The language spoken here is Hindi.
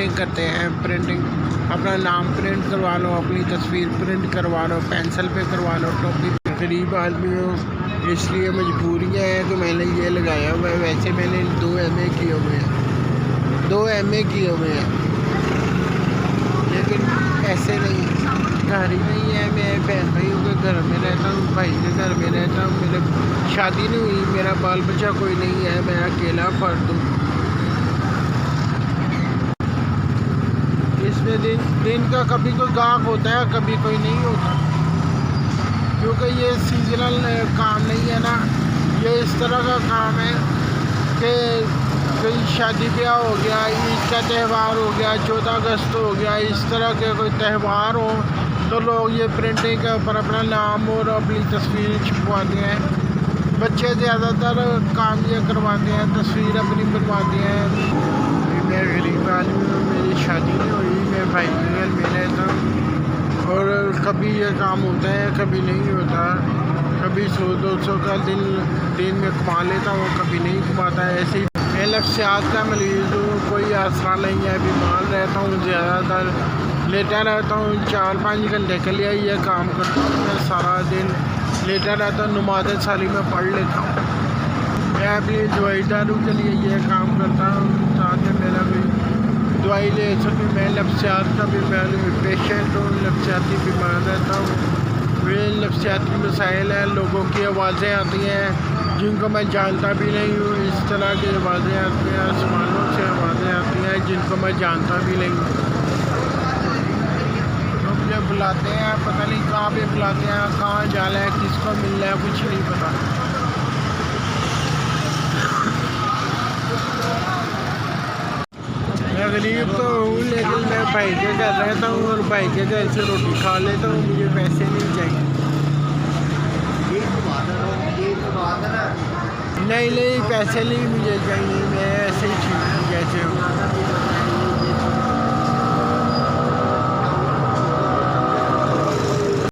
प्रिंटिंग करते हैं। प्रिंटिंग अपना नाम प्रिंट करवा लो, अपनी तस्वीर प्रिंट करवा लो, पेंसिल पे करवा लो, टोपी पे। गरीब आदमी हो इसलिए मजबूरियाँ हैं तो मैंने ये लगाया हुआ है। वैसे मैंने 2 MA किए हुए हैं, 2 MA किए हुए हैं, लेकिन ऐसे नहीं, घर ही नहीं है। मैं बहन भाइयों के घर में रहता हूँ, भाई के घर में रहता हूँ। मेरे शादी नहीं हुई, मेरा बाल बच्चा कोई नहीं है, मैं अकेला फर्द हूँ। इसमें दिन का कभी कोई गाहक होता है, कभी कोई नहीं होता, क्योंकि ये सीजनल काम नहीं है ना। ये इस तरह का काम है कि कोई शादी ब्याह हो गया, ईद का त्यौहार हो गया, 14 अगस्त हो गया, इस तरह के कोई त्यौहार हो तो लोग ये प्रिंटिंग के ऊपर अपना नाम और अपनी तस्वीर छपवाते हैं। बच्चे ज़्यादातर काम ये करवाते हैं, तस्वीर अपनी बनवाते हैं। मैं गरीब आदमी हूँ, मेरी शादी नहीं हुई, मैं भाई के घर में रहता हूँ और कभी ये काम होता है, कभी नहीं होता। कभी 100-200 का दिन में कमा लेता हूँ, कभी नहीं कमाता है। ऐसे ही मैं नफ्सियात का मरीज़ हूँ, कोई आसरा नहीं है, बीमार रहता हूँ, ज़्यादातर लेटा रहता हूँ। 4-5 घंटे के लिए ये काम करता हूँ। मैं सारा दिन लेटा रहता हूँ, नमाज़ सारी में पढ़ लेता हूँ। मैं अपनी दवाई दारू के लिए ये काम करता हूँ ताकि मेरा भी दवाई ले सके। मैं नफ्सियात का भी मैं पेशेंट हूँ, नफ्सियाती बीमार रहता हूँ। वे नफ्सियाती मसाइल हैं, लोगों की आवाज़ें आती हैं जिनको मैं जानता भी नहीं हूँ। इस तरह की आवाज़ें आती हैं, आसमानों से आवाज़ें आती हैं जिनको मैं जानता भी नहीं हूँ। तो मुझे बुलाते हैं, पता नहीं कहाँ पे बुलाते हैं, कहाँ जाना है, किसको मिलना है, कुछ नहीं पता। मैं गरीब तो हूँ, लेकिन मैं भाई के घर रहता हूँ और भाई के घर से रोटी खा लेता हूँ। मुझे पैसे नहीं चाहिए। नहीं, पैसे नहीं मुझे चाहिए, मैं ऐसे ही ठीक हूँ जैसे हूँ।